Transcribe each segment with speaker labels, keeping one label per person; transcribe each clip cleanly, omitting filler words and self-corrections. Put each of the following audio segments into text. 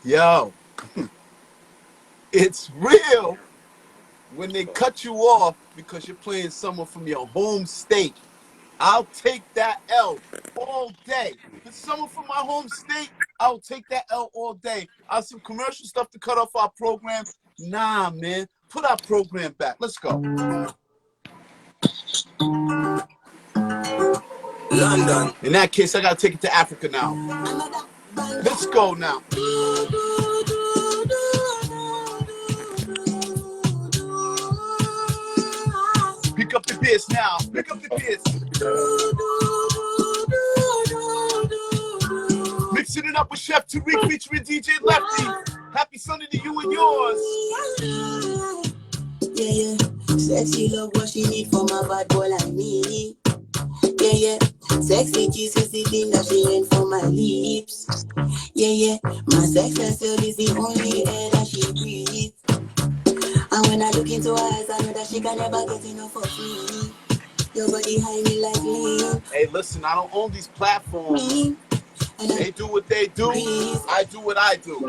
Speaker 1: Yo, it's real when they cut you off because you're playing someone from your home state. I'll take that L all day. If it's someone from my home state, I'll take that L all day. I have some commercial stuff to cut off our program. Nah, man. Put our program back. Let's go. London. In that case, I gotta take it to Africa now. Let's go now. Pick up the pace now. Pick up the pace. Mixing it up with Chef Tarik featuring DJ Lefty. Happy Sunday to you and yours.
Speaker 2: Yeah, yeah. Sexy love what she need from a bad boy like me. Yeah, yeah. Sexy kiss is the thing that she went for my lips. Yeah, yeah. My sex herself is the only air that she breathes. And when I look into her eyes, I know that she can never get enough of me. Your body high me like me.
Speaker 1: Hey, listen, I don't own these platforms. They do what they do. I do what I do.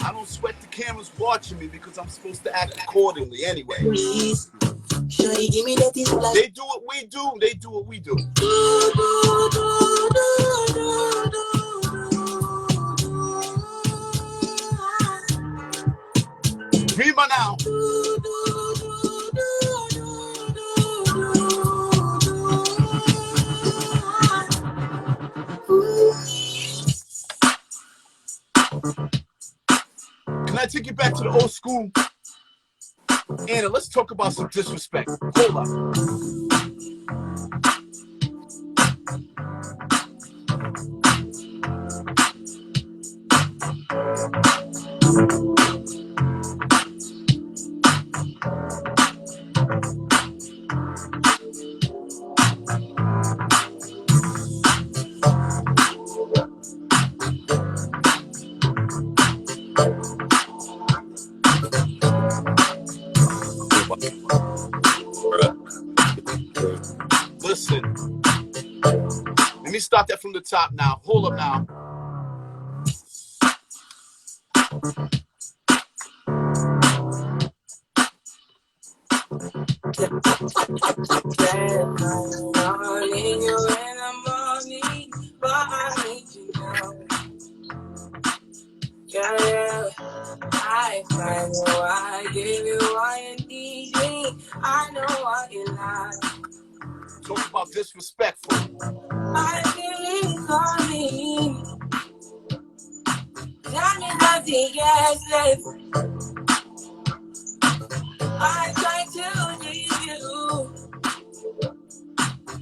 Speaker 1: I don't sweat the cameras watching me because I'm supposed to act accordingly anyway.
Speaker 2: Shorty, give me that thing like
Speaker 1: they do what we do. They do what we do. Rima now. Can I take you back to the old school? Anna, let's talk about some disrespect. Hold up. Listen, let me start that from the top now. Hold up now.
Speaker 2: I find you, I give you all you need me. I know what you like.
Speaker 1: Talk about disrespectful.
Speaker 2: I feel for me. That means nothing gets left. I try to leave you,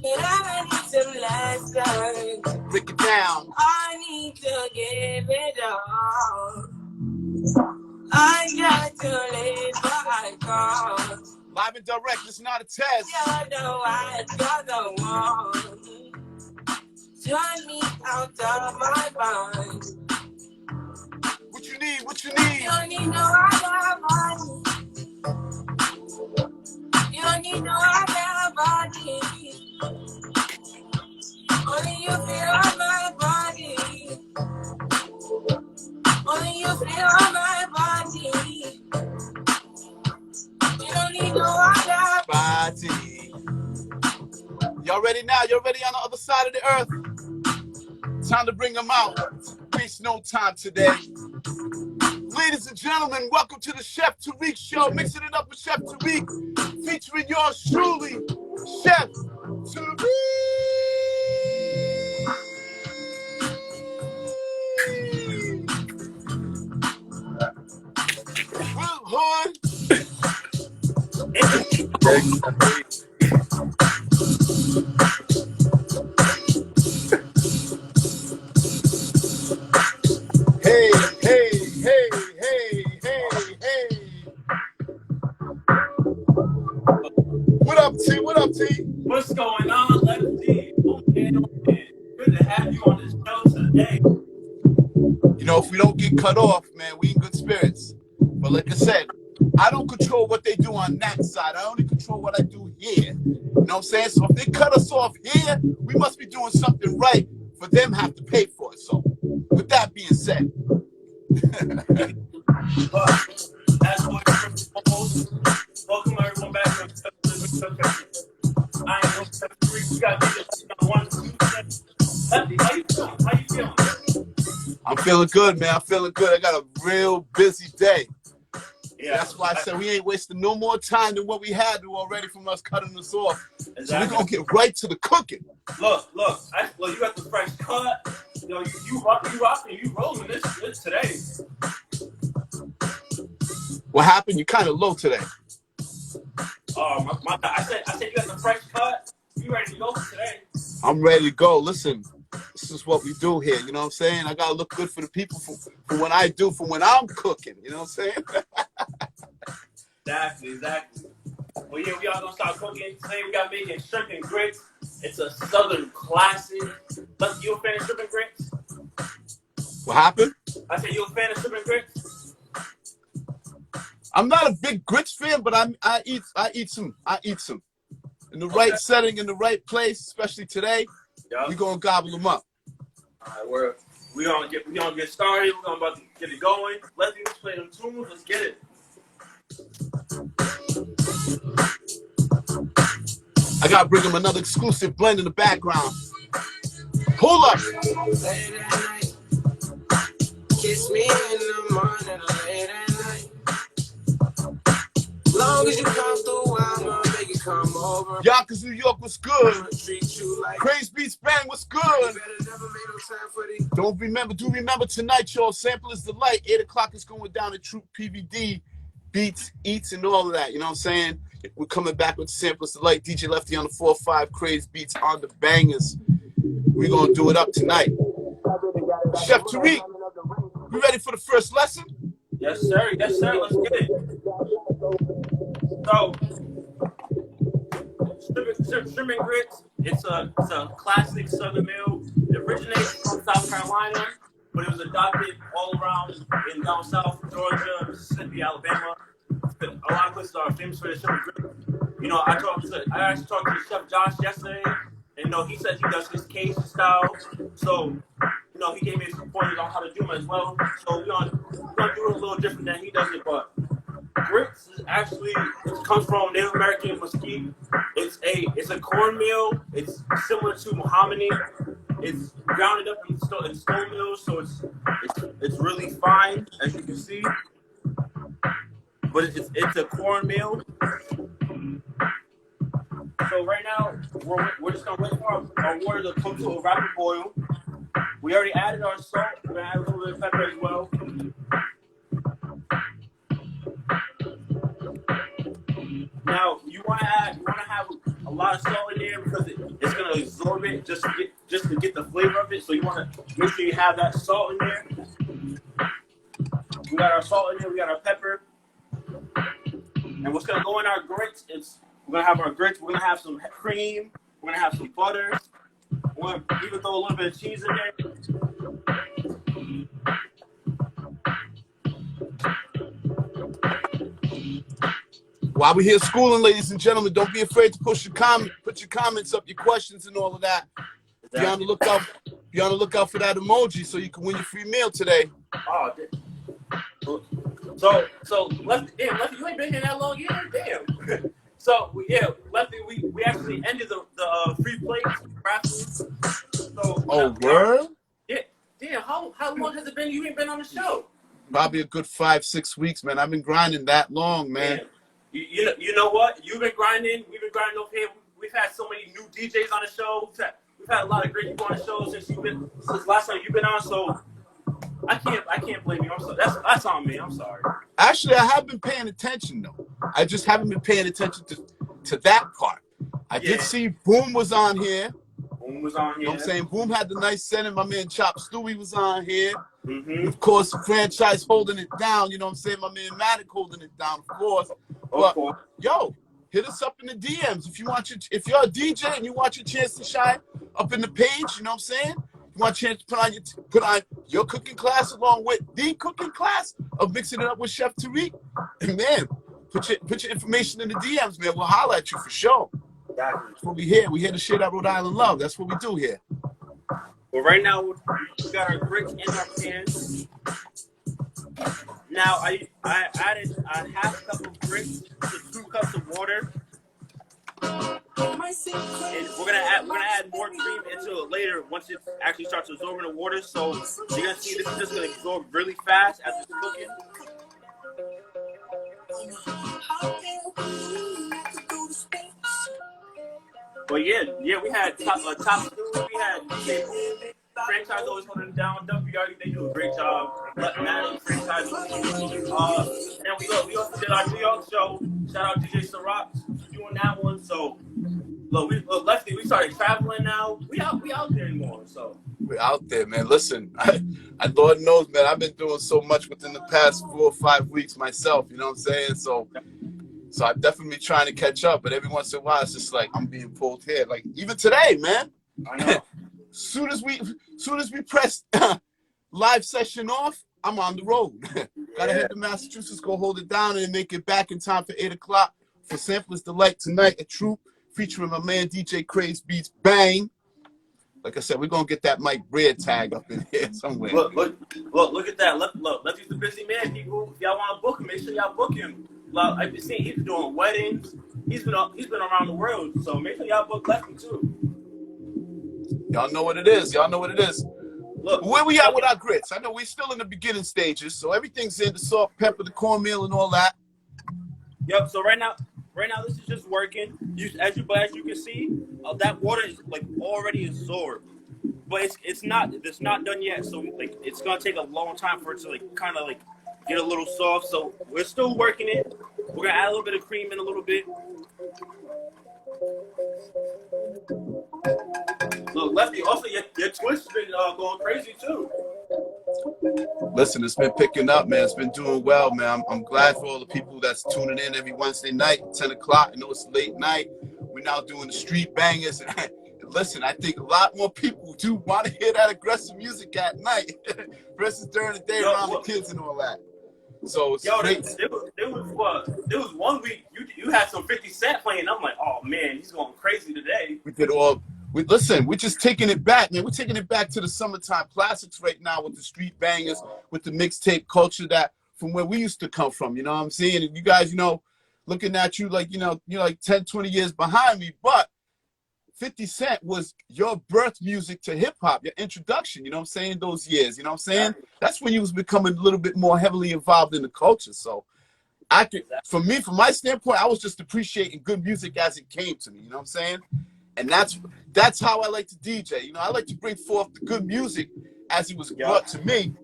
Speaker 2: but I need some lessons.
Speaker 1: Break it down.
Speaker 2: I need to give it all. I got to live my cause.
Speaker 1: Live and direct, it's not a test.
Speaker 2: You're the one, you're the one. Turn me out of my mind.
Speaker 1: What you need? What you need?
Speaker 2: You don't need no other body. You don't need no other body. Only you feel on my body. Only you feel on my body. You don't need no other
Speaker 1: body. Y'all ready now? Y'all ready on the other side of the earth? Time to bring them out. Waste no time today. Ladies and gentlemen, welcome to the Chef Tarik Show. Mixing it up with Chef Tarik. Featuring yours truly, Chef Tarik. Hood. Hey, hey, hey, hey, hey, hey. What up, T? What up, T?
Speaker 3: What's going on, Lefty? Okay. Good to have you on this show today.
Speaker 1: You know, if we don't get cut off, man, we in good spirits. But like I said, I don't control what they do on that side. I only control what I do here. You know what I'm saying? So if they cut us off here, we must be doing something right for them have to pay for it. So with that being said,
Speaker 3: But as for first and foremost, welcome everyone back to I am your Chef Tarik. We got DJ Lefty on 1 2 7. Lefty, how you feeling? How you feeling?
Speaker 1: I'm feeling good, man. I'm feeling good. I got a real busy day.
Speaker 3: Yeah,
Speaker 1: that's why I said we ain't wasting no more time than what we had to already from us cutting this off.
Speaker 3: exactly.
Speaker 1: So we're gonna get right to the cooking.
Speaker 3: Look, you got the fresh cut. You know, you rocking, you rolling this today.
Speaker 1: What happened? You're kind of low today.
Speaker 3: Oh, I said you got the fresh cut. You ready to go for today?
Speaker 1: I'm ready to go. Listen, this is what we do here. You know what I'm saying? I gotta look good for the people for when I do, for when I'm cooking. You know what I'm saying?
Speaker 3: Exactly. Well, yeah, we all gonna start cooking today. We got making shrimp and grits. It's a southern classic. Lefty, you a fan of shrimp and grits?
Speaker 1: What happened?
Speaker 3: I said you a fan of shrimp and grits?
Speaker 1: I'm not a big grits fan, but I eat some. In the right setting, in the right place, especially today, we gonna gobble them up.
Speaker 3: All right, we gonna get started. We're about to get it going. Let's play them tunes. Let's get it.
Speaker 1: I gotta bring them another exclusive blend in the background. Pull up.
Speaker 2: Late at night. Kiss me in the morning, late at night. Long as you come through, I'm gonna make you come over.
Speaker 1: Yonkers, New York was good.
Speaker 2: Treat you like
Speaker 1: Crazy Beats Bang was good. Do remember tonight, y'all. Sample is the light. 8 o'clock is going down to Troop PVD, Beats, Eats, and all of that. You know what I'm saying? We're coming back with Sample is the light. DJ Lefty on the 4-5, Crazy Beats on the bangers. We're gonna do it up tonight. Chef Tarik, we ready for the first lesson?
Speaker 3: Yes, sir. Let's get it. So, shrimp and grits. It's a classic Southern meal. It originates from South Carolina, but it was adopted all around in down south, Georgia, Mississippi, Alabama. A lot of places are famous for the shrimp and grits. You know, I actually talked to Chef Josh yesterday, and he says he does his Cajun style. So, he gave me some pointers on how to do them as well. So we're gonna do it a little different than he does it, but grits is actually, it comes from Native American mesquite. It's a cornmeal. It's similar to mahogany. It's grounded up in stone mills, so it's really fine, as you can see. But it's a cornmeal. So right now we're just gonna wait for our water to come to a rapid boil. We already added our salt. We're gonna add a little bit of pepper as well. Now you wanna have a lot of salt in there because it's gonna absorb it just to get the flavor of it. So you wanna make sure you have that salt in there. We got our salt in there. We got our pepper. And what's gonna go in our grits? We're gonna have our grits. We're gonna have some cream. We're gonna have some butter. We're gonna even throw a little bit of cheese in there.
Speaker 1: While we're here schooling, ladies and gentlemen, don't be afraid to put your comments up, your questions and all of that. Exactly. Be on the lookout for that emoji so you can win your free meal today.
Speaker 3: Oh, so Lefty, you ain't been here that long either. Damn. So yeah, Lefty, we actually ended the free plates. So
Speaker 1: word?
Speaker 3: Yeah. Damn. How long has it been you ain't been on the show?
Speaker 1: Probably a good 5-6 weeks, man. I've been grinding that long, man.
Speaker 3: Damn. You know what? You've been grinding. We've been grinding over here. We've had so many new DJs on the show. We've had a lot of great people on the show since last time you've been on. So I can't blame you. I'm sorry. That's on me. I'm sorry.
Speaker 1: Actually, I have been paying attention though. I just haven't been paying attention to that part. I did see Boom was on here.
Speaker 3: Boom was on here.
Speaker 1: You know what I'm saying? Boom had the nice setting. My man Chop Stewie was on here.
Speaker 3: Mm-hmm.
Speaker 1: Of course, the franchise holding it down. You know what I'm saying? My man Matic holding it down, of course. But yo, hit us up in the DMs if if you're a DJ and you want your chance to shine up in the page. You know what I'm saying? You want a chance to put on your cooking class along with the cooking class of mixing it up with Chef Tarik. And man, put your information in the DMs, man. We'll holler at you for sure.
Speaker 3: Exactly.
Speaker 1: That's what we here. We here to share that Rhode Island love. That's what we do here.
Speaker 3: Well, right now we got our grits in our pan. Now I added a half cup of grits to 2 cups of water. And we're gonna add more cream into it later once it actually starts absorbing the water. So you're gonna see this is just gonna absorb really fast as it's cooking. But yeah, we had top stew. We had DJ franchise always holding it down. WRD, they do a great job. Maddie franchise. And we also did our New York show. Shout out DJ Tarik for doing that one. So look, Lefty, we started traveling now. We out there anymore. So
Speaker 1: we're out there, man. Listen, I Lord knows, man, I've been doing so much within the past 4 or 5 weeks myself. You know what I'm saying? So I'm definitely trying to catch up. But every once in a while, it's just like I'm being pulled here. Like even today, man.
Speaker 3: I know.
Speaker 1: soon as we press live session off, I'm on the road. Gotta head to Massachusetts, go hold it down, and make it back in time for 8 o'clock for Sampler's Delight tonight at Troop, featuring my man DJ Craze Beats Bang. Like I said, we're gonna get that Mike Bread tag up in here somewhere.
Speaker 3: Look at that. Look, Lefty's a busy man, people. If y'all want to book him, make sure y'all book him. Well, I've been seeing he's doing weddings. He's been around the world, so make sure y'all book Lefty too.
Speaker 1: Y'all know what it is. Look, where we at with our grits? I know we're still in the beginning stages, so everything's in the salt, pepper, the cornmeal, and all that.
Speaker 3: Yep. So right now this is just working. As you can see, that water is like already absorbed, but it's not done yet. So like it's gonna take a long time for it to like kind of like get a little soft. So we're still working it. We're gonna add a little bit of cream in a little bit. Look, Lefty, also your Twitch has been going crazy too.
Speaker 1: Listen, it's been picking up, man. It's been doing well, man. I'm glad for all the people that's tuning in every Wednesday night, 10 o'clock. I know it's late night. We're now doing the street bangers. And listen, I think a lot more people do want to hear that aggressive music at night versus during the day around the kids and all that. So it's great.
Speaker 3: There was 1 week you had some 50 Cent playing. I'm like, oh man, he's going crazy today.
Speaker 1: We did all. We're just taking it back, man. We're taking it back to the summertime classics right now with the street bangers, with the mixtape culture that from where we used to come from. You know what I'm saying? And you guys, looking at you like, you're like 10, 20 years behind me. But 50 Cent was your birth music to hip hop, your introduction. You know what I'm saying? Those years. You know what I'm saying? That's when you was becoming a little bit more heavily involved in the culture. So from my standpoint, I was just appreciating good music as it came to me. You know what I'm saying? And that's how I like to DJ. I like to bring forth the good music as it was brought to me.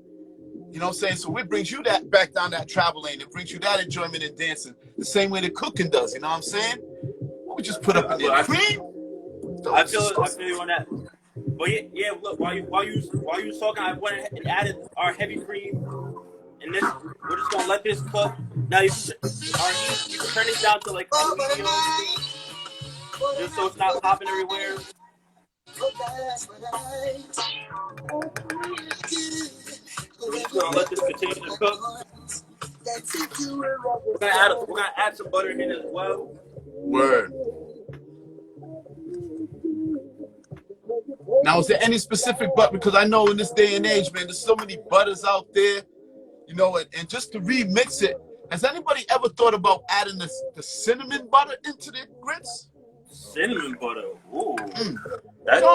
Speaker 1: You know what I'm saying? So it brings you that back down that travel lane. It brings you that enjoyment in dancing the same way the cooking does. You know what I'm saying? We just put up in there cream.
Speaker 3: I feel you on that. But yeah. Look, while you was talking, I went and added our heavy cream. And this, we're just gonna let this cook. Now you can turn it down to like a medium. Just so it's not popping everywhere. We're just gonna let this continue to cook. We're gonna add some butter in as well.
Speaker 1: Word. Now, is there any specific butter? Because I know in this day and age, man, there's so many butters out there, and just to remix it, has anybody ever thought about adding the cinnamon butter into the grits?
Speaker 3: Cinnamon butter. Ooh.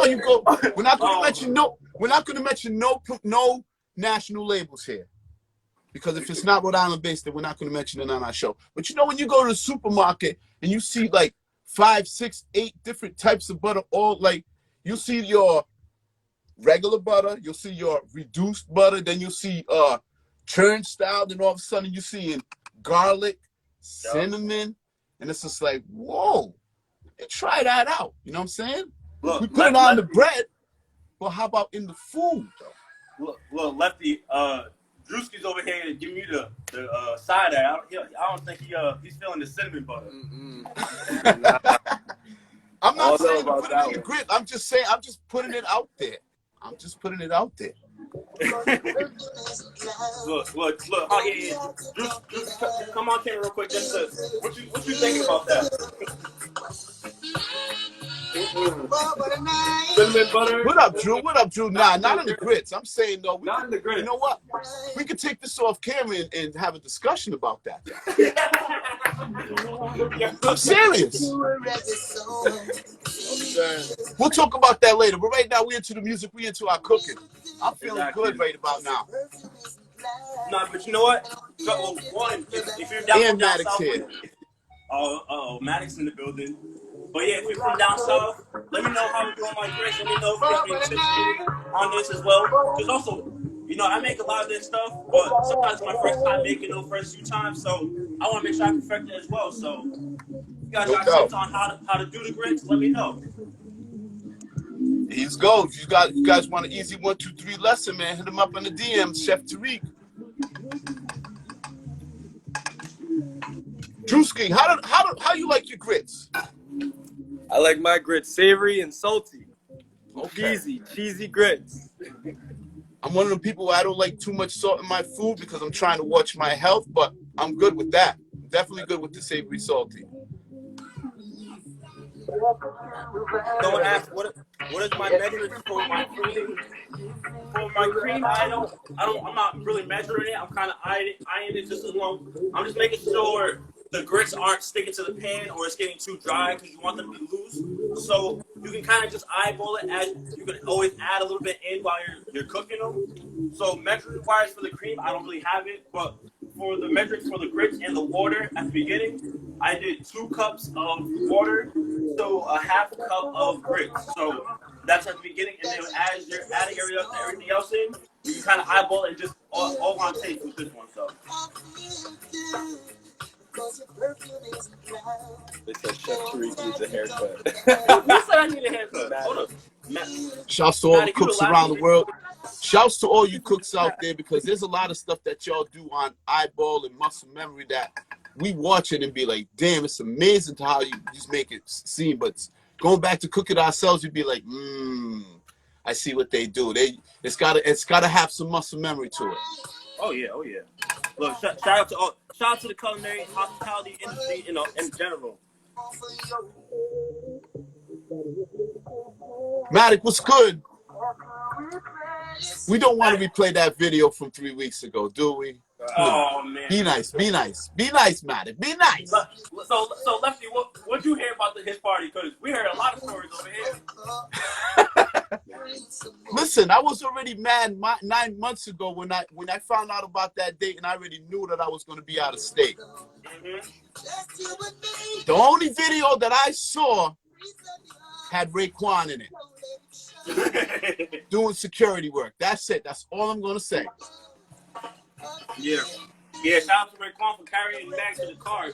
Speaker 1: You go. We're not going to mention no. We're not going to mention no national labels here, because if it's not Rhode Island based, then we're not going to mention it on our show. But when you go to the supermarket and you see like 5, 6, 8 different types of butter, all like you'll see your regular butter, you'll see your reduced butter, then you'll see churn style, then all of a sudden you see garlic, cinnamon, and it's just like whoa. And try that out. You know what I'm saying?
Speaker 3: Look,
Speaker 1: we put it on the bread, but how about in the food, though?
Speaker 3: Look, Lefty, Drewski's over here giving you the side eye. I don't think he's feeling the cinnamon butter.
Speaker 1: I'm not saying to put it in the grit. I'm just putting it out there. Look.
Speaker 3: Oh yeah. Drew, come on camera real quick. What you thinking about that? Cinnamon cinnamon butter.
Speaker 1: What up, Drew? What up, Drew? Nah, not in the grits. I'm saying though,
Speaker 3: Not in the grits.
Speaker 1: You know what? We could take this off camera and have a discussion about that. I'm serious. We'll talk about that later. But right now, we're into the music. We're into our cooking. I'm feeling good right about now.
Speaker 3: Nah, but you know what? So, one, if you're down from down south,
Speaker 1: here.
Speaker 3: Maddox in the building. But yeah, if you're from down south, let me know how we're doing my grits. Let me know if you got any tips on this as well. Because also, you know, I make a lot of this stuff, but sometimes it's my first time making those first few times, so I want to make sure I perfect it as well. So, if you guys got tips on how to do the grits, let me know.
Speaker 1: He's go. If you guys want an easy 1, 2, 3 lesson, man, hit him up on the DM, Chef Tarik. Drewski, how you like your grits?
Speaker 4: I like my grits savory and salty.
Speaker 1: Okay.
Speaker 4: Cheesy grits.
Speaker 1: I'm one of the people where I don't like too much salt in my food because I'm trying to watch my health, but I'm good with that. Definitely good with the savory salty.
Speaker 3: Someone asked what is my measurements for my cream? For my cream, I'm not really measuring it. I'm kind of eyeing it just as long. I'm just making sure the grits aren't sticking to the pan or it's getting too dry because you want them to be loose. So you can kind of just eyeball it, as you can always add a little bit in while you're cooking them. So measuring wise for the cream, I don't really have it, but for the measurements for the grits and the water at the beginning, I did 2 cups of water, so a half cup of grits. So that's at the beginning, and then as you're adding everything else in, you can kind of eyeball it and just all on taste with this one. So.
Speaker 4: They said Chef Tarik needs a haircut.
Speaker 3: Who said I need a haircut? Hold up.
Speaker 1: Shouts to all the cooks around the world. Shouts to all you cooks out there, because there's a lot of stuff that y'all do on eyeball and muscle memory that we watch it and be like, damn, it's amazing to how you just make it seem. But going back to cook it ourselves, you'd be like, I see what they do. It's gotta have some muscle memory to it.
Speaker 3: Oh yeah. Look, shout out to the culinary hospitality industry, you know, in general.
Speaker 1: Matic, what's good? We don't want to replay that video from 3 weeks ago, do we?
Speaker 3: Oh man.
Speaker 1: Be nice, Matic. Be nice.
Speaker 3: So Lefty, what'd you hear about his party? Because we heard a lot of stories over here.
Speaker 1: Listen, I was already mad 9 months ago when I found out about that date, and I already knew that I was going to be out of state. The only video that I saw had Raekwon in it, doing security work. That's it. That's all I'm going to say.
Speaker 3: Yeah. Shout out to Raekwon for carrying the bags to the car.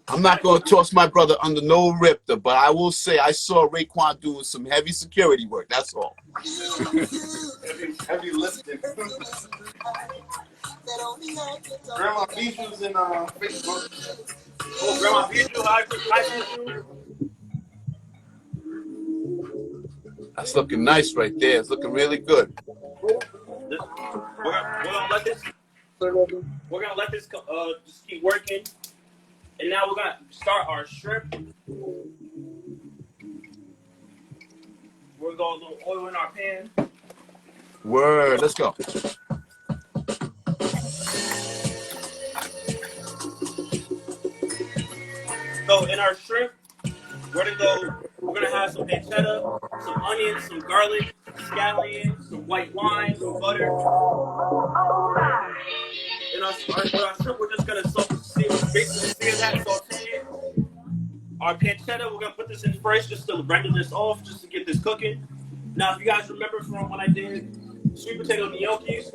Speaker 1: I'm not going to toss my brother under no ripter, but I will say I saw Raekwon doing some heavy security work. That's all.
Speaker 5: heavy lifting. Grandma Bijou's in Facebook.
Speaker 3: Oh, Grandma Bijou, hi Bijou.
Speaker 1: That's looking nice right there. It's looking really good.
Speaker 3: We're gonna let this just keep working, and now we're gonna start our shrimp. We're gonna go a little oil in our pan.
Speaker 1: Word, let's go.
Speaker 3: So in our shrimp, we're gonna have some pancetta, some onions, some garlic, scallions, some white wine, some butter. In our shrimp, we're just gonna basically sear that, saute it. Our pancetta, we're gonna put this in fresh just to render this off, just to get this cooking. Now, if you guys remember from when I did sweet potato gnocchis,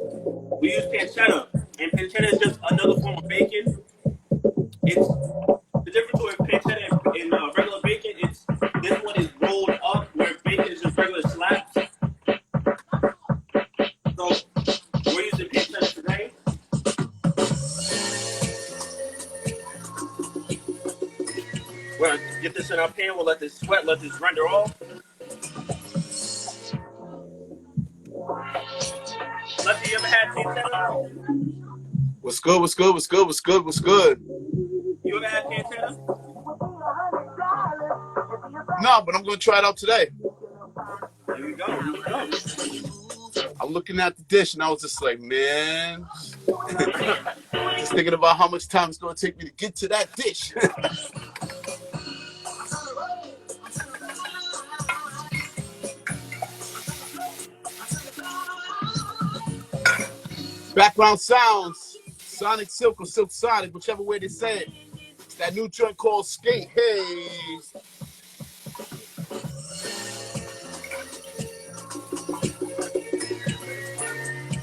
Speaker 3: we use pancetta, and pancetta is just another form of bacon. It's the difference with pancetta and regular bacon. It's this one is rolled up, where bacon is just regular slabs. So we're using pancetta today. We're gonna get this in our pan. We'll let this sweat, let this render off. Lefty, you ever had pancetta?
Speaker 1: What's good?
Speaker 3: You ever had pancetta?
Speaker 1: No, but I'm going to try it out today.
Speaker 3: go. Here we go.
Speaker 1: I'm looking at the dish and I was just like, man, just thinking about how much time it's going to take me to get to that dish. Background sounds, Sonic Silk or Silk Sonic, whichever way they say it. It's that new joint called Skate. Hey.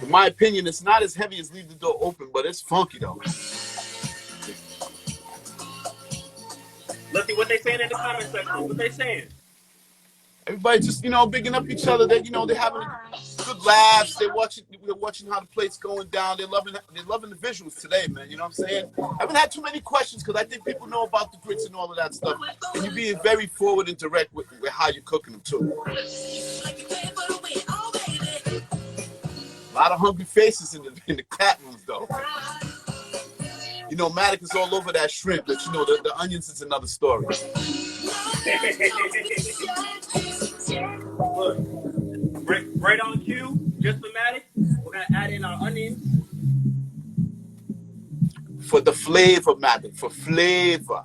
Speaker 1: In my opinion, it's not as heavy as Leave the Door Open, but it's funky though.
Speaker 3: Let's see what they saying in the comment section. What they saying?
Speaker 1: Everybody just, bigging up each other. They're having good laughs. They're watching how the plate's going down. They're loving the visuals today, man. You know what I'm saying? I haven't had too many questions because I think people know about the grits and all of that stuff. And you're being very forward and direct with how you're cooking them too. A lot of hungry faces in the cat rooms though. Matic is all over that shrimp, but the onions is another story.
Speaker 3: Look, right on cue, just for Matic, we're gonna add in our onions.
Speaker 1: For the flavor, Matic, for flavor.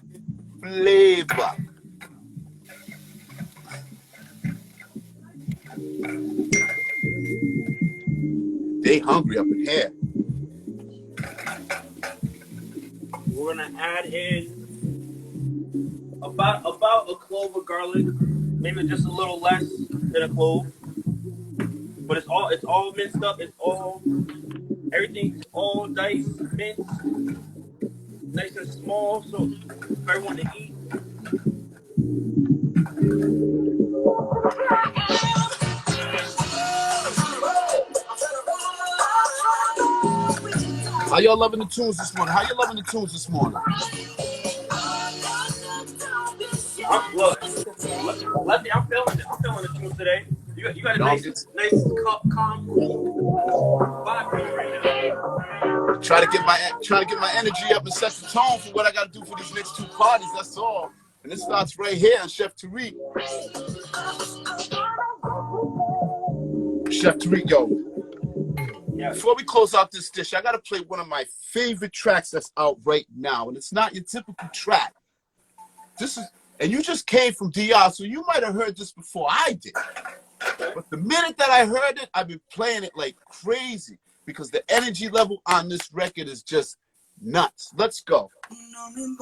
Speaker 1: They hungry up in here.
Speaker 3: We're gonna add in about a clove of garlic, maybe just a little less than a clove. But it's all minced up. Everything's all diced, minced, nice and small, so for everyone to eat.
Speaker 1: How y'all loving the tunes this morning?
Speaker 3: Lefty, I'm feeling the tunes today. You got a nice calm vibe for you right now.
Speaker 1: Trying to get my energy up and set the tone for what I got to do for these next two parties. That's all. And it starts right here on Chef Tarik. Chef Tarik, yo. Yeah. Before we close out this dish, I got to play one of my favorite tracks that's out right now. And it's not your typical track. And you just came from DR, so you might have heard this before I did. But the minute that I heard it, I've been playing it like crazy because the energy level on this record is just nuts. Let's go.
Speaker 3: I've never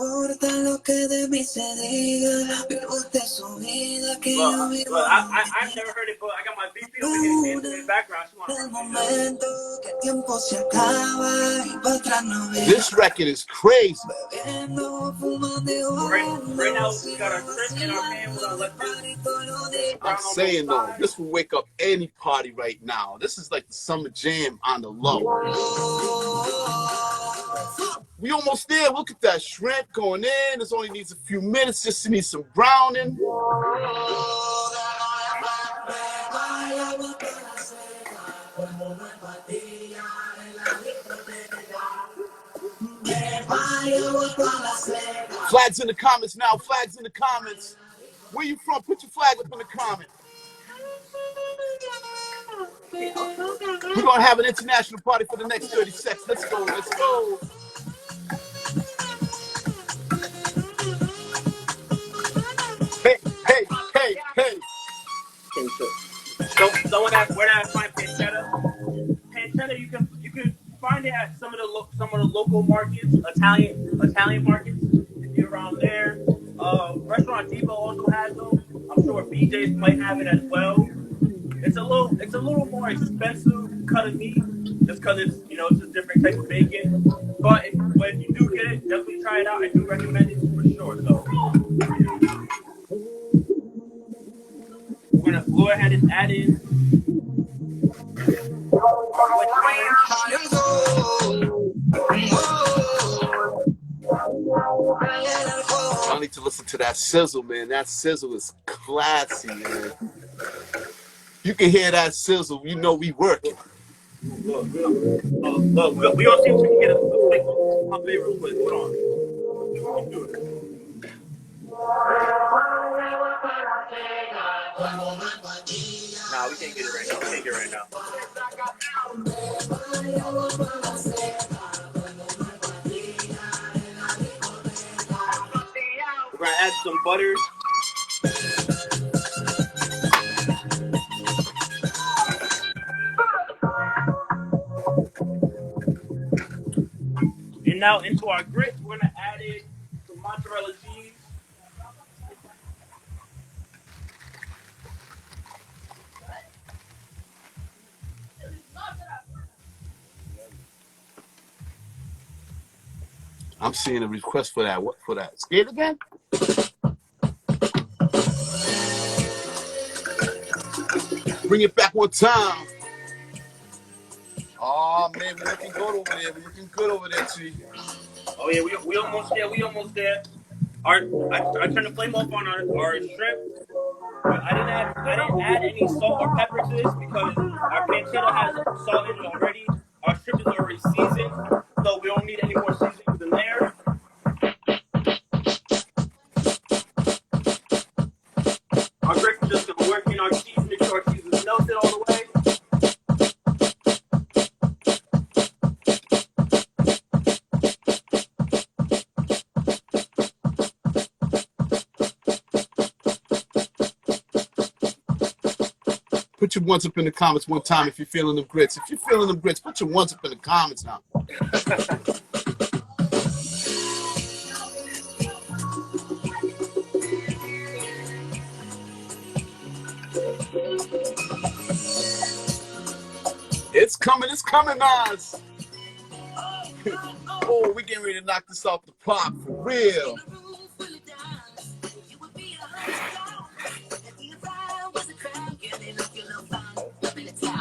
Speaker 3: heard it, but I got my VP over here dancing in the background.
Speaker 1: This record is crazy.
Speaker 3: Right now, we got our shrimp in our hand with our left hand.
Speaker 1: I'm saying though, this will wake up any party right now. This is like the summer jam on the low. We almost there. Look at that shrimp going in. This only needs a few minutes. Just needs some browning. Flags in the comments now. Flags in the comments. Where you from? Put your flag up in the comment. We're going to have an international party for the next 30 seconds. Let's go. Let's go. Hey, hey, hey, hey.
Speaker 3: Someone asked where did I find pancetta? Pancetta, you can find it at some of the local markets, Italian markets. If you're around there, Restaurant Depot also has them. I'm sure BJ's might have it as well. It's a little more expensive cut of meat, just because it's a different type of bacon. But if you do get it, definitely try it out. I do recommend it for sure. So we're gonna go ahead and add in.
Speaker 1: I need to listen to that sizzle, man. That sizzle is classy, man. You can hear that sizzle. You know we working.
Speaker 3: Look, we gonna see if we can get a quick pump in real quick. Hold on. Do it. Nah, we can't We're gonna add some butter. And now into our grits, we're gonna add in some mozzarella cheese.
Speaker 1: I'm seeing a request for that. What for that? Say it again. Bring it back one time. Oh man, we're looking good over there. We're looking good over there, T.
Speaker 3: Oh yeah, we almost there. We almost there. I turned the flame off on our shrimp, but I didn't add any salt or pepper to this because our pancetta has salt in it already. Our shrimp is already seasoned, so we don't need any more seasonings in there. Our grits are just gonna work in our cheese, make sure our cheese is melted all the way.
Speaker 1: Put your ones up in the comments one time if you're feeling them grits. If you're feeling them grits, put your ones up in the comments now. It's coming, Nas. Oh, we getting ready to knock this off the park for real.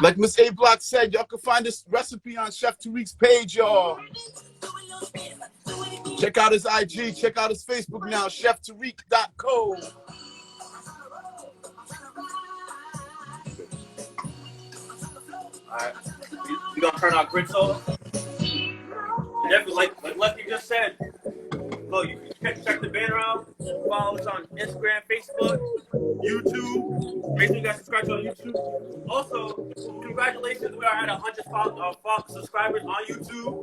Speaker 1: Like Miss A Block said, y'all can find this recipe on Chef Tarik's page, y'all. Check out his IG, check out his Facebook now, cheftarik.co.
Speaker 3: Alright, we gonna turn our grits off. Definitely, like Lefty just said, look, you can check the banner out. Follow us on Instagram, Facebook, YouTube. Make sure you guys subscribe to our YouTube. Also, congratulations, we are at 100 subscribers on YouTube.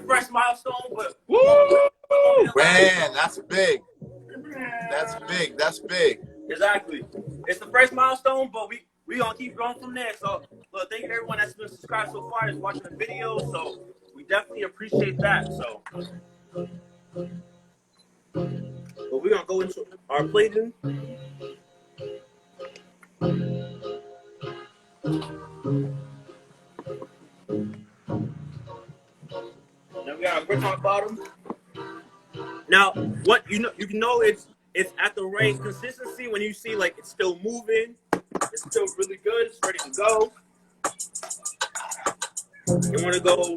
Speaker 3: Fresh milestone, but
Speaker 1: woo! Man, that's big. That's big. That's big.
Speaker 3: Exactly. It's the first milestone, but we gonna keep going from there. So, look, thank you to everyone that's been subscribed so far, that's watching the video. So, we definitely appreciate that. So, but we're gonna go into our plating. Now we got our grits on the bottom. Now, what you can know it's at the right consistency when you see like it's still moving, it's still really good, it's ready to go. You want to go.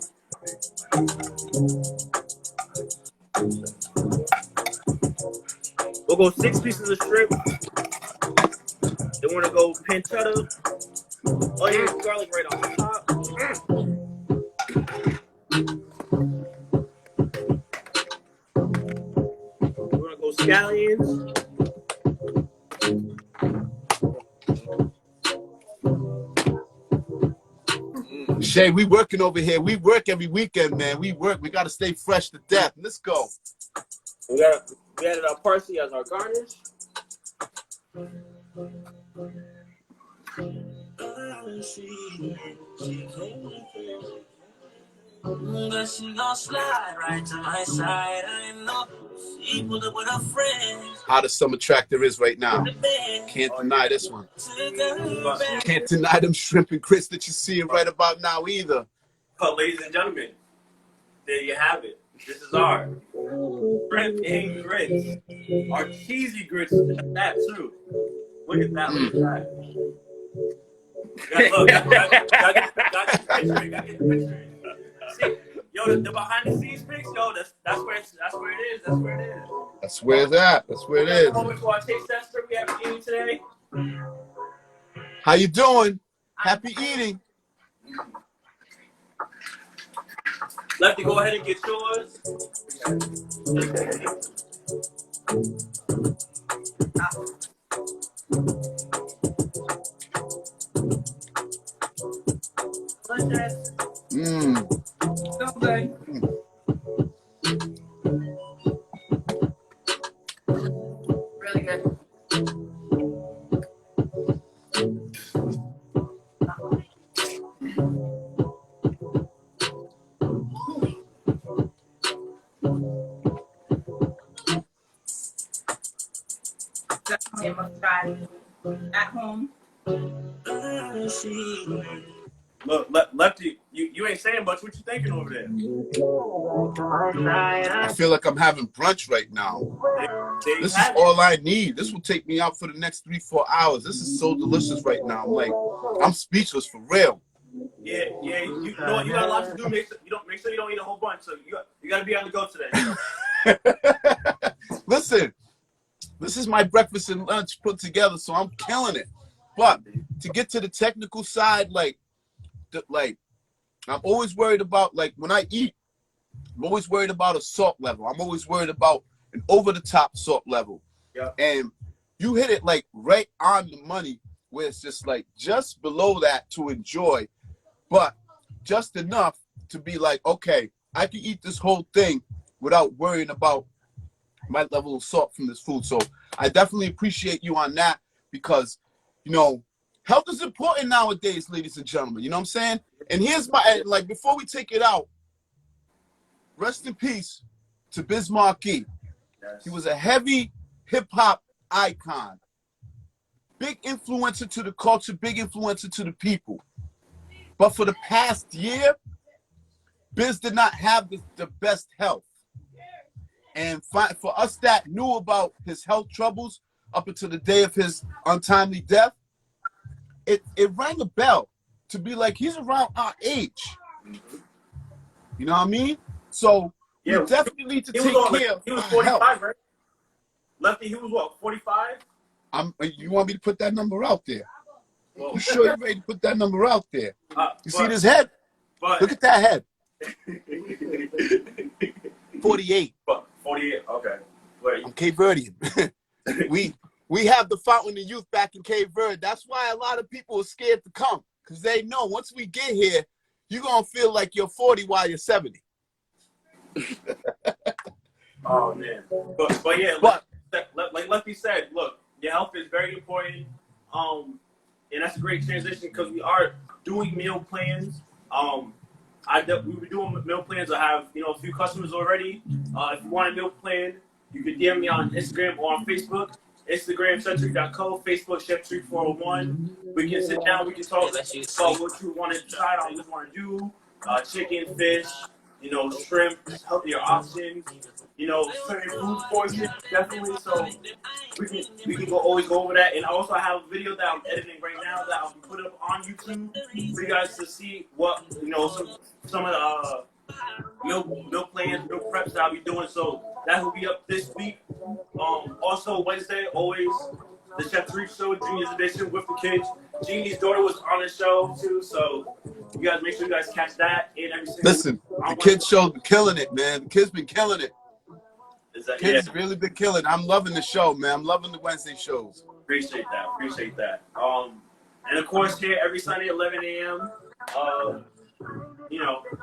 Speaker 3: We'll go 6 pieces of shrimp. Then want to go pancetta, onions, garlic right on top. We're gonna go scallions.
Speaker 1: Shay, we working over here. We work every weekend, man. We work. We got to stay fresh to death. Let's go.
Speaker 3: We added our parsley as our garnish.
Speaker 2: But she gon' slide right to my side. I know she pulled up with her friends.
Speaker 1: Hottest summer track there is right now. Can't deny this one. Can't deny them shrimp and grits that you're seeing right about now either.
Speaker 3: But ladies and gentlemen, there you have it. This is our shrimp and grits. Our cheesy grits at that too. Look at that. Look at that. Gotta get the picture. See, yo, the behind the scenes pics, yo, that's where it is. That's where it is.
Speaker 1: That's where it's at. That's where it is.
Speaker 3: Moment for our taste tester. We have eating today.
Speaker 1: How you doing? Happy eating.
Speaker 3: Lefty, go ahead and get yours.
Speaker 6: really good. You must try it at home.
Speaker 3: Look, Lefty, you ain't saying much. What you thinking over there?
Speaker 1: I feel like I'm having brunch right now.
Speaker 3: There
Speaker 1: This is all I need. This will take me out for the next 3-4 hours. This is so delicious right now. I'm speechless for real.
Speaker 3: Yeah. You know what? You got a lot to do. Make sure you don't eat a whole bunch. So you got to be on the go today.
Speaker 1: Listen, this is my breakfast and lunch put together, so I'm killing it. But to get to the technical side, I'm always worried about, when I eat, I'm always worried about a salt level. I'm always worried about an over-the-top salt level.
Speaker 3: Yeah.
Speaker 1: And you hit it, right on the money, where it's just below that to enjoy, but just enough to be okay, I can eat this whole thing without worrying about my level of salt from this food. So I definitely appreciate you on that because, health is important nowadays, ladies and gentlemen. You know what I'm saying? And here's before we take it out, rest in peace to Biz Markie.
Speaker 3: Yes.
Speaker 1: He was a heavy hip-hop icon. Big influencer to the culture, big influencer to the people. But for the past year, Biz did not have the best health. And for us that knew about his health troubles up until the day of his untimely death, it rang a bell to be he's around our age. You know what I mean? So we definitely need to take care of
Speaker 3: He was
Speaker 1: our
Speaker 3: 45,
Speaker 1: health.
Speaker 3: right? Lefty, he was what, 45?
Speaker 1: You want me to put that number out there? You sure you're ready to put that number out there? See this head? Look at that head. 48.
Speaker 3: 48, okay. Wait.
Speaker 1: I'm Cape Verdean. we have the Fountain of Youth back in Cape Verde. That's why a lot of people are scared to come, because they know once we get here, you're going to feel like you're 40 while you're 70.
Speaker 3: Oh, man. But yeah, like Lefty said, look, your health is very important. And that's a great transition because we are doing meal plans. We were doing meal plans. I have, a few customers already. If you want a meal plan, you can DM me on Instagram or on Facebook. Instagram, cheftarik.co, Facebook, Chef Tarik 401. We can sit down, we can talk about what you want to decide on, what you want to do. Chicken, fish, shrimp, healthier options. Certain food poisoning, definitely. So we can always go over that. And also I have a video that I'm editing right now that I'll put up on YouTube for you guys to see what, some of the meal plans, meal preps that I'll be doing. So that will be up this week. Also Wednesday, always the Chef Tarik Show, Junior's edition with the kids. Jeannie's daughter was on the show too, so you guys make sure you guys catch that. And every single
Speaker 1: Listen, the kids show been killing it, man. The kids been killing it. Kids really been killing it. I'm loving the show, man. I'm loving the Wednesday shows.
Speaker 3: Appreciate that. And of course here every Sunday 11 a.m.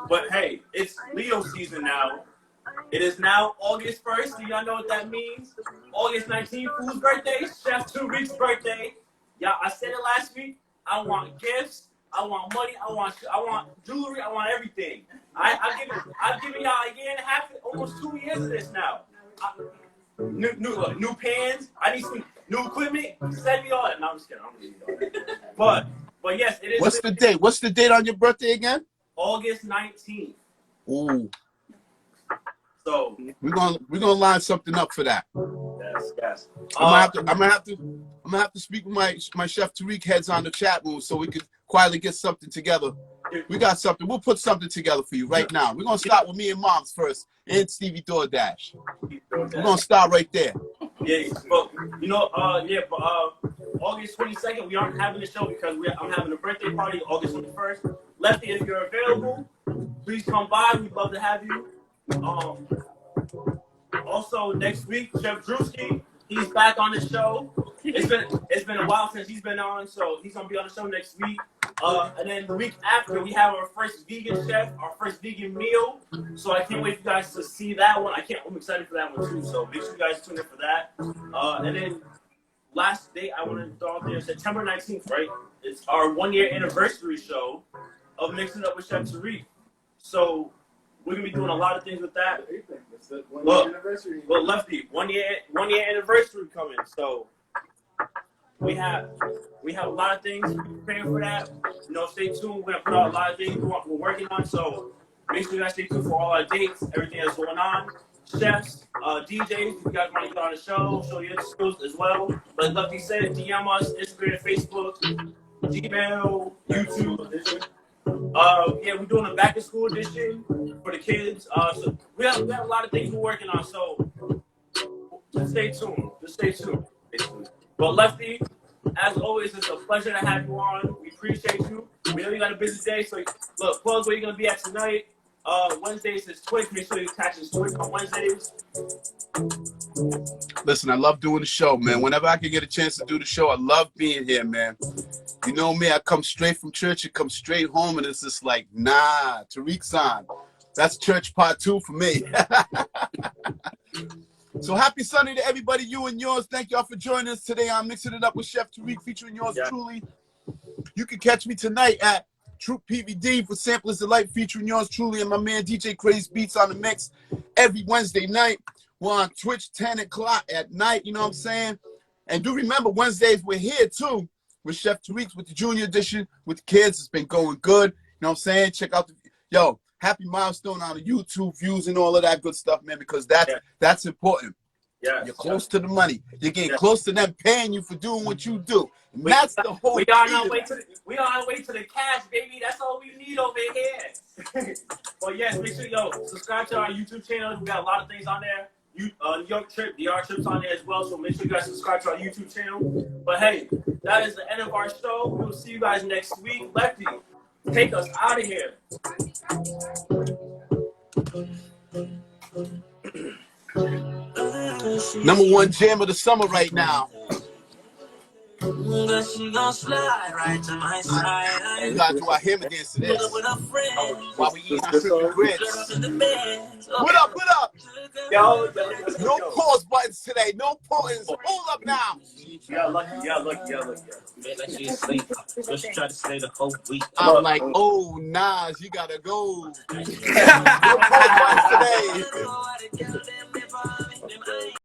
Speaker 3: But hey, it's Leo season now. It is now August 1st. Do y'all know what that means? August 19th, whose birthday? Chef Tarik's birthday. Yeah, I said it last week. I want gifts. I want money. I want jewelry. I want everything. I've given y'all a year and a half, almost 2 years of this now. New pans. I need some new equipment. Send me all that. No, I'm just kidding. I'm gonna give you all that. But yes, it is.
Speaker 1: What's the date? What's the date on your birthday again?
Speaker 3: August 19th.
Speaker 1: Ooh.
Speaker 3: So
Speaker 1: we're gonna line something up for that.
Speaker 3: Yes.
Speaker 1: I'm gonna have to speak with my Chef Tarik heads on the chat room so we can quietly get something together. We got something. We'll put something together for you right now. We're gonna start with me and Moms first, and Stevie DoorDash. We're gonna start right there.
Speaker 3: Yeah, but August 22nd we aren't having the show because I'm having a birthday party August 21st. Lefty, if you're available, please come by. We'd love to have you. Also next week, Chef Drewski, he's back on the show. It's been a while since he's been on, so he's gonna be on the show next week. And then the week after, we have our first vegan chef, our first vegan meal. So I can't wait for you guys to see that one. I'm excited for that one too. So make sure you guys tune in for that. And then last date I want to throw out there, September 19th, right? It's our 1-year anniversary show of Mixing Up with Chef Tarik. So we're gonna be doing a lot of things with that. Well, Lefty, 1-year anniversary coming. So we have a lot of things preparing for that. You know, stay tuned. We're gonna put out a lot of things we're working on. So make sure you guys stay tuned for all our dates, everything that's going on. Chefs, DJs, if you guys want to get on the show, show your skills as well. Like Lefty said, DM us, Instagram, Facebook, Gmail, YouTube. Yeah, we're doing a back to school edition for the kids. So we have a lot of things we're working on. So just stay tuned. Basically. But Lefty, as always, it's a pleasure to have you on. We appreciate you. We know you got a busy day, so look, plug where you're gonna be at tonight. Wednesdays is Twitch. Make sure you catch his Twitch on Wednesdays.
Speaker 1: Listen, I love doing the show, man. Whenever I can get a chance to do the show, I love being here, man. You know me, I come straight from church and come straight home, and it's just like, nah, Tarik's on. That's church part 2 for me. So happy Sunday to everybody, you and yours. Thank y'all for joining us today on Mixing It Up with Chef Tarik, featuring yours truly. You can catch me tonight at Troop PVD for Samplers Delight, featuring yours truly and my man DJ Crazy Beats on the mix every Wednesday night. We're on Twitch 10 o'clock at night, you know what I'm saying? And do remember, Wednesdays we're here too with Chef Tarik with the Junior Edition with the kids. It's been going good, you know what I'm saying? Check out the happy milestone on the YouTube views and all of that good stuff, man, because that's important. Yeah, you're close to the money. You're getting close to them paying you for doing what you do. And that's the whole
Speaker 3: we on our way to the cash, baby. That's all we need over here. Well, yes, make sure subscribe to our YouTube channel. We got a lot of things on there. New York trip, DR trips on there as well. So make sure you guys subscribe to our YouTube channel. But hey, that is the end of our show. We will see you guys next week. Lefty, take us out of here.
Speaker 1: #1 jam of the summer right now.
Speaker 2: She gon' slide right to my side.
Speaker 1: We gotta do our hammer dance to this while we eat our shrimp and grits. What up?
Speaker 3: Yo.
Speaker 1: No pause buttons today. No pause. Hold up now.
Speaker 3: Yeah, lucky.
Speaker 1: I'm like, oh, Nas, you gotta go. No pause buttons today.